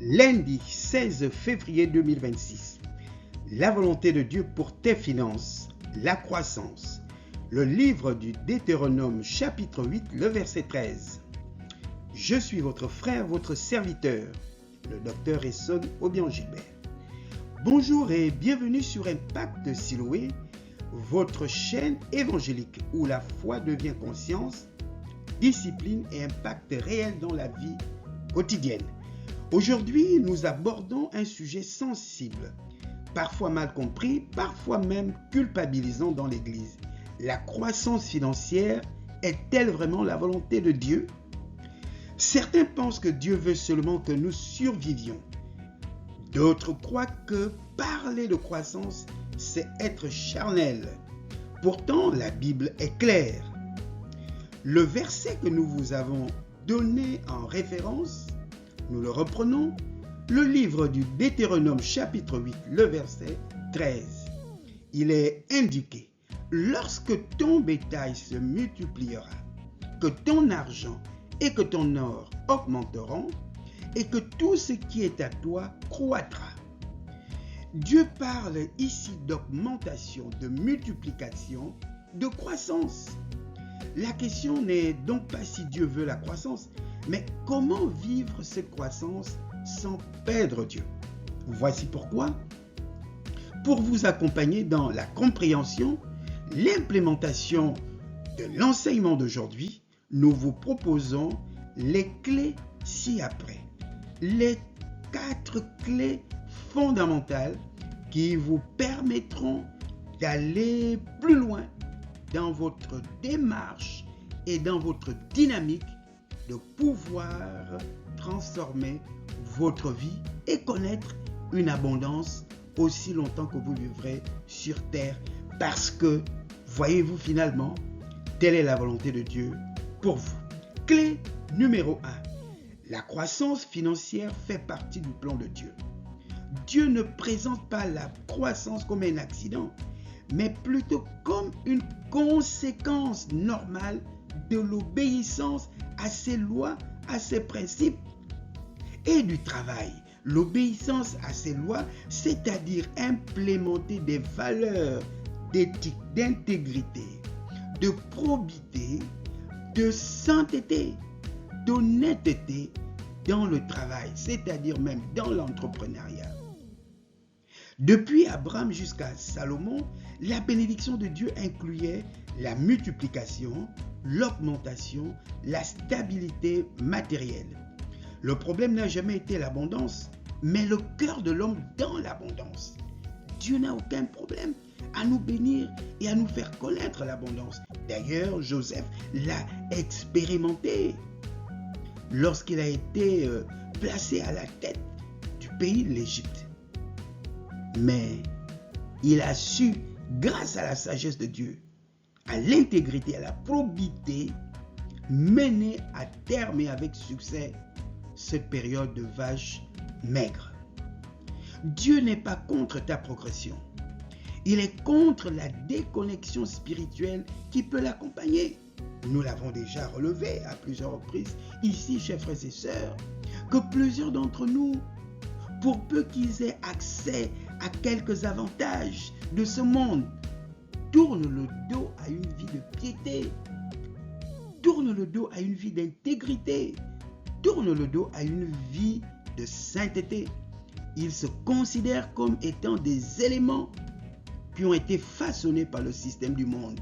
Lundi 16 février 2026. La volonté de Dieu pour tes finances, la croissance. Le livre du Deutéronome chapitre 8, le verset 13. Je suis votre frère, votre serviteur, le docteur Esson Obiang-Gilbert. Bonjour et bienvenue sur Impact Siloé, votre chaîne évangélique où la foi devient conscience, discipline et impact réel dans la vie quotidienne. Aujourd'hui, nous abordons un sujet sensible, parfois mal compris, parfois même culpabilisant dans l'Église. La croissance financière est-elle vraiment la volonté de Dieu? Certains pensent que Dieu veut seulement que nous survivions. D'autres croient que parler de croissance, c'est être charnel. Pourtant, la Bible est claire. Le verset que nous vous avons donné en référence, nous le reprenons, le livre du Deutéronome chapitre 8, le verset 13. Il est indiqué, lorsque ton bétail se multipliera, que ton argent et que ton or augmenteront, et que tout ce qui est à toi croîtra. Dieu parle ici d'augmentation, de multiplication, de croissance. La question n'est donc pas si Dieu veut la croissance, mais comment vivre cette croissance sans perdre Dieu? Voici pourquoi. Pour vous accompagner dans la compréhension, l'implémentation de l'enseignement d'aujourd'hui, nous vous proposons les clés ci-après. Les 4 clés fondamentales qui vous permettront d'aller plus loin dans votre démarche et dans votre dynamique de pouvoir transformer votre vie et connaître une abondance aussi longtemps que vous vivrez sur terre. Parce que, voyez-vous finalement, telle est la volonté de Dieu pour vous. Clé numéro 1. La croissance financière fait partie du plan de Dieu. Dieu ne présente pas la croissance comme un accident, mais plutôt comme une conséquence normale de l'obéissance à ses lois, à ses principes et du travail. L'obéissance à ces lois, c'est-à-dire implémenter des valeurs d'éthique, d'intégrité, de probité, de sainteté, d'honnêteté dans le travail, c'est-à-dire même dans l'entrepreneuriat. Depuis Abraham jusqu'à Salomon, la bénédiction de Dieu incluait la multiplication, l'augmentation, la stabilité matérielle. Le problème n'a jamais été l'abondance, mais le cœur de l'homme dans l'abondance. Dieu n'a aucun problème à nous bénir et à nous faire connaître l'abondance. D'ailleurs, Joseph l'a expérimenté lorsqu'il a été placé à la tête du pays de l'Égypte. Mais il a su, grâce à la sagesse de Dieu, à l'intégrité, à la probité, mener à terme et avec succès cette période de vaches maigres. Dieu n'est pas contre ta progression. Il est contre la déconnexion spirituelle qui peut l'accompagner. Nous l'avons déjà relevé à plusieurs reprises ici, chers frères et sœurs, que plusieurs d'entre nous, pour peu qu'ils aient accès à quelques avantages de ce monde, tournent le dos à une vie de piété, tournent le dos à une vie d'intégrité, tournent le dos à une vie de sainteté. Ils se considèrent comme étant des éléments qui ont été façonnés par le système du monde.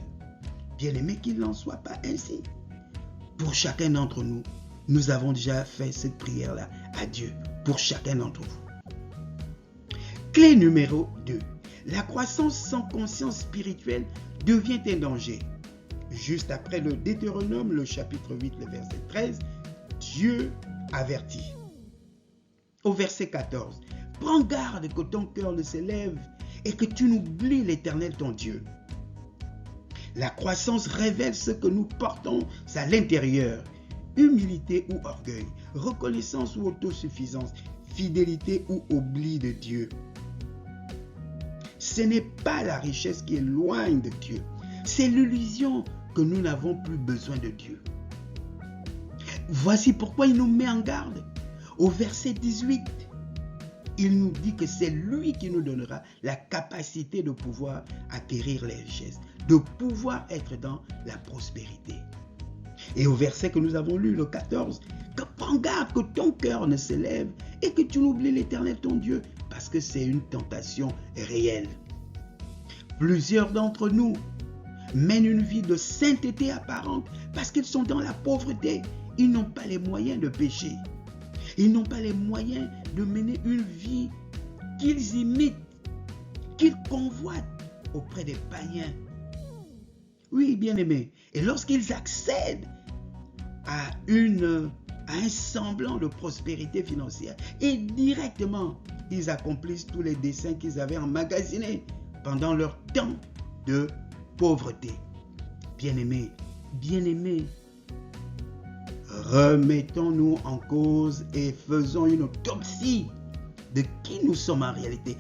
Bien-aimé, qu'il n'en soit pas ainsi. Pour chacun d'entre nous, nous avons déjà fait cette prière-là à Dieu, pour chacun d'entre vous. Clé numéro 2. La croissance sans conscience spirituelle devient un danger. Juste après le Deutéronome, le chapitre 8, le verset 13, Dieu avertit. Au verset 14, « Prends garde que ton cœur ne s'élève et que tu n'oublies l'Éternel ton Dieu. » La croissance révèle ce que nous portons à l'intérieur. Humilité ou orgueil, reconnaissance ou autosuffisance, fidélité ou oubli de Dieu. Ce n'est pas la richesse qui éloigne de Dieu, c'est l'illusion que nous n'avons plus besoin de Dieu. Voici pourquoi il nous met en garde. Au verset 18, il nous dit que c'est lui qui nous donnera la capacité de pouvoir acquérir les richesses, de pouvoir être dans la prospérité. Et au verset que nous avons lu, le 14, que prends garde que ton cœur ne s'élève et que tu n'oublies l'Éternel ton Dieu, parce que c'est une tentation réelle. Plusieurs d'entre nous mènent une vie de sainteté apparente parce qu'ils sont dans la pauvreté. Ils n'ont pas les moyens de pécher. Ils n'ont pas les moyens de mener une vie qu'ils imitent, qu'ils convoitent auprès des païens. Oui, bien-aimés. Et lorsqu'ils accèdent à un semblant de prospérité financière, et directement, ils accomplissent tous les desseins qu'ils avaient emmagasinés pendant leur temps de pauvreté. Bien-aimés, remettons-nous en cause et faisons une autopsie de qui nous sommes en réalité.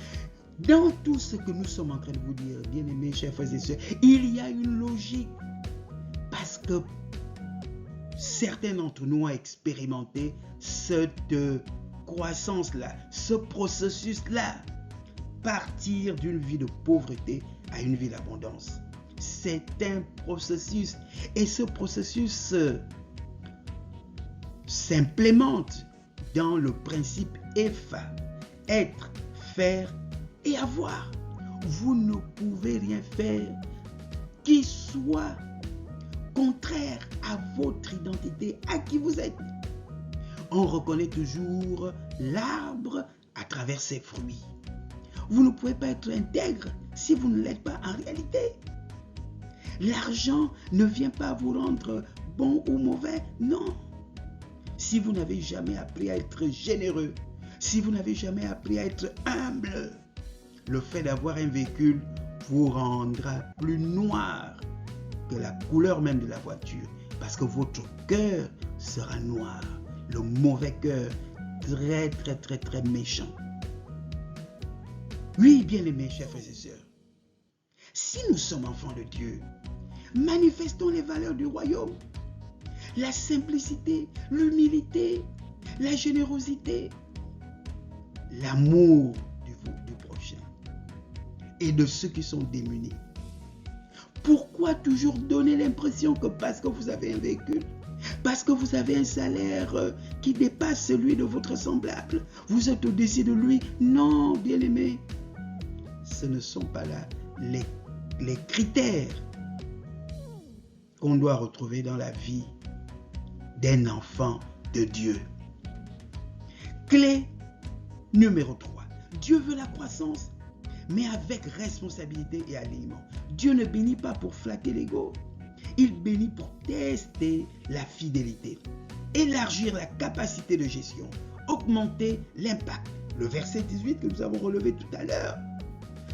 Dans tout ce que nous sommes en train de vous dire, bien-aimés, chers frères et sœurs, il y a une logique. Parce que certains d'entre nous ont expérimenté cette croissance-là, ce processus-là. Partir d'une vie de pauvreté à une vie d'abondance. C'est un processus. Et ce processus s'implémente dans le principe EPHA. Être, faire et avoir. Vous ne pouvez rien faire qui soit contraire à votre identité, à qui vous êtes. On reconnaît toujours l'arbre à travers ses fruits. Vous ne pouvez pas être intègre si vous ne l'êtes pas en réalité. L'argent ne vient pas vous rendre bon ou mauvais, non. Si vous n'avez jamais appris à être généreux, si vous n'avez jamais appris à être humble, le fait d'avoir un véhicule vous rendra plus noir que la couleur même de la voiture, parce que votre cœur sera noir, le mauvais cœur, très méchant. Oui, bien-aimés, chers frères et sœurs, si nous sommes enfants de Dieu, manifestons les valeurs du royaume, la simplicité, l'humilité, la générosité, l'amour du prochain et de ceux qui sont démunis. Pourquoi toujours donner l'impression que parce que vous avez un véhicule, parce que vous avez un salaire qui dépasse celui de votre semblable, vous êtes au-dessus de lui? Non, bien-aimés, ce ne sont pas là les critères qu'on doit retrouver dans la vie d'un enfant de Dieu. Clé numéro 3. Dieu veut la croissance, mais avec responsabilité et alignement. Dieu ne bénit pas pour flatter l'ego. Il bénit pour tester la fidélité, élargir la capacité de gestion, augmenter l'impact. Le verset 18 que nous avons relevé tout à l'heure.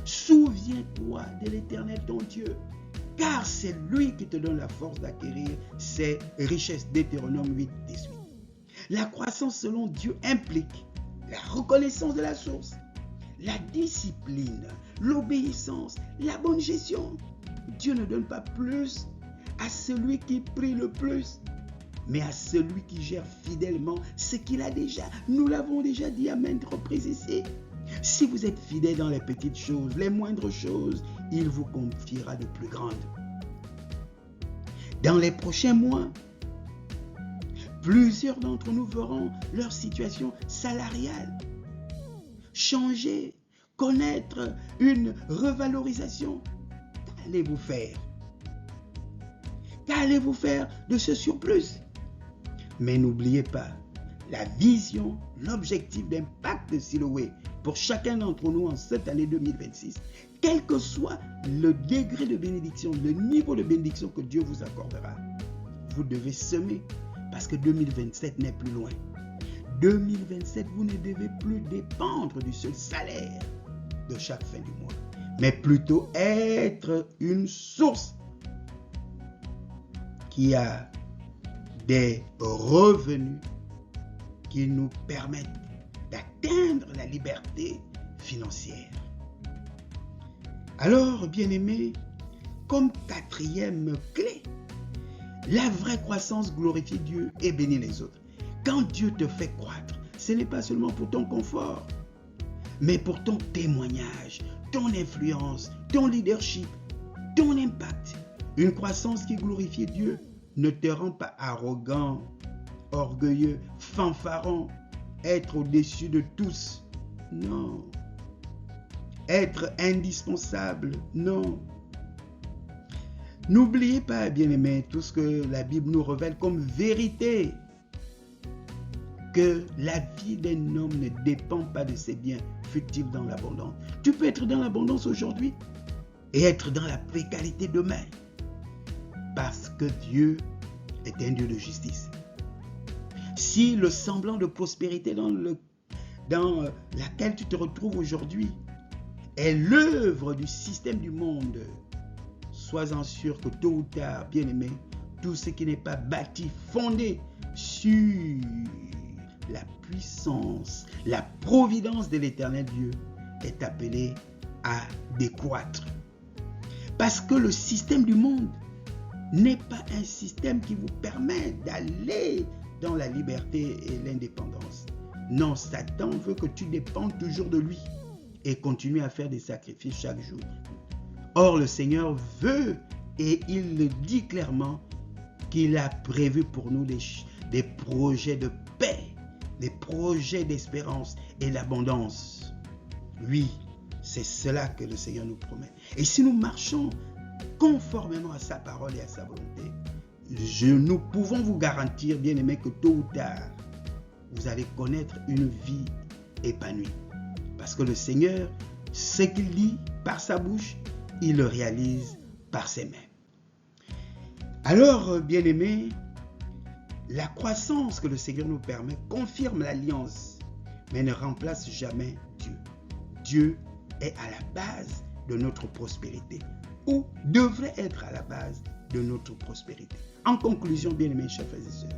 Souviens-toi de l'Éternel ton Dieu, car c'est lui qui te donne la force d'acquérir ses richesses. Deutéronome 8, 18. La croissance selon Dieu implique la reconnaissance de la source, la discipline, l'obéissance, la bonne gestion. Dieu ne donne pas plus à celui qui prie le plus, mais à celui qui gère fidèlement ce qu'il a déjà. Nous l'avons déjà dit à maintes reprises ici. Si vous êtes fidèle dans les petites choses, les moindres choses, il vous confiera de plus grandes. Dans les prochains mois, plusieurs d'entre nous verront leur situation salariale changer, connaître une revalorisation. Qu'allez-vous faire? Qu'allez-vous faire de ce surplus? Mais n'oubliez pas, la vision, l'objectif d'impact de Siloé pour chacun d'entre nous en cette année 2026, quel que soit le degré de bénédiction, le niveau de bénédiction que Dieu vous accordera, vous devez semer parce que 2027 n'est plus loin. 2027, vous ne devez plus dépendre du seul salaire de chaque fin du mois, mais plutôt être une source qui a des revenus qui nous permettent d'atteindre la liberté financière. Alors, bien-aimés, comme quatrième clé, la vraie croissance glorifie Dieu et bénit les autres. Quand Dieu te fait croître, ce n'est pas seulement pour ton confort, mais pour ton témoignage, ton influence, ton leadership, ton impact. Une croissance qui glorifie Dieu ne te rend pas arrogant, orgueilleux, fanfaron, être au-dessus de tous. Non. Être indispensable. Non. N'oubliez pas, bien-aimés, tout ce que la Bible nous révèle comme vérité. Que la vie d'un homme ne dépend pas de ses biens furtifs dans l'abondance. Tu peux être dans l'abondance aujourd'hui et être dans la précarité demain. Parce que Dieu est un Dieu de justice. Si le semblant de prospérité dans laquelle tu te retrouves aujourd'hui est l'œuvre du système du monde, sois-en sûr que tôt ou tard, bien-aimé, tout ce qui n'est pas bâti, fondé sur la puissance, la providence de l'Éternel Dieu est appelé à décroître. Parce que le système du monde n'est pas un système qui vous permet d'aller dans la liberté et l'indépendance. Non, Satan veut que tu dépendes toujours de lui et continue à faire des sacrifices chaque jour. Or, le Seigneur veut, et il le dit clairement, qu'il a prévu pour nous des projets de paix, des projets d'espérance et d'abondance. Oui, c'est cela que le Seigneur nous promet. Et si nous marchons conformément à sa parole et à sa volonté, nous pouvons vous garantir, bien-aimés, que tôt ou tard, vous allez connaître une vie épanouie. Parce que le Seigneur, ce qu'il dit par sa bouche, il le réalise par ses mains. Alors, bien-aimés, la croissance que le Seigneur nous permet confirme l'alliance, mais ne remplace jamais Dieu. Dieu est à la base de notre prospérité, ou devrait être à la base de notre prospérité. En conclusion, bien-aimés, chers frères et sœurs,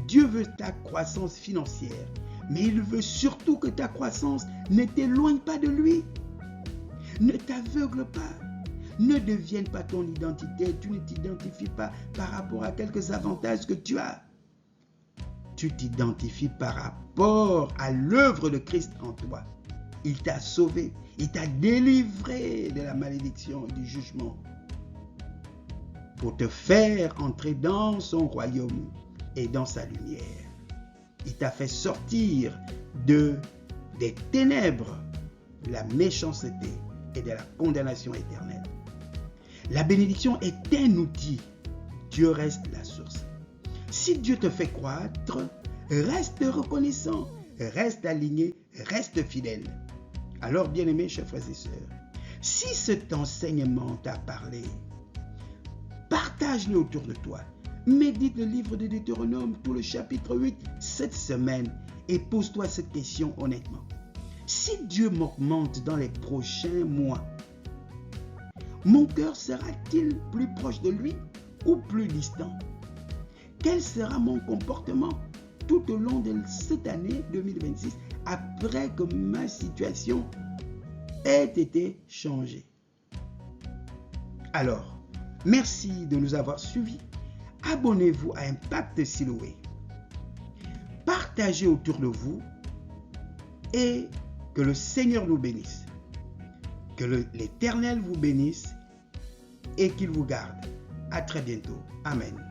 Dieu veut ta croissance financière, mais il veut surtout que ta croissance ne t'éloigne pas de lui. Ne t'aveugle pas. Ne devienne pas ton identité. Tu ne t'identifies pas par rapport à quelques avantages que tu as. Tu t'identifies par rapport à l'œuvre de Christ en toi. Il t'a sauvé. Il t'a délivré de la malédiction et du jugement pour te faire entrer dans son royaume et dans sa lumière. Il t'a fait sortir des ténèbres, de la méchanceté et de la condamnation éternelle. La bénédiction est un outil. Dieu reste la source. Si Dieu te fait croître, reste reconnaissant, reste aligné, reste fidèle. Alors, bien-aimés, chers frères et sœurs, si cet enseignement t'a parlé, partage-le autour de toi. Médite le livre de Deutéronome, tout le chapitre 8, cette semaine, et pose-toi cette question honnêtement. Si Dieu m'augmente dans les prochains mois, mon cœur sera-t-il plus proche de lui ou plus distant? Quel sera mon comportement tout au long de cette année 2026 après que ma situation ait été changée? Alors, merci de nous avoir suivis. Abonnez-vous à Impact Siloé. Partagez autour de vous et que le Seigneur nous bénisse. Que l'Éternel vous bénisse et qu'il vous garde. À très bientôt. Amen.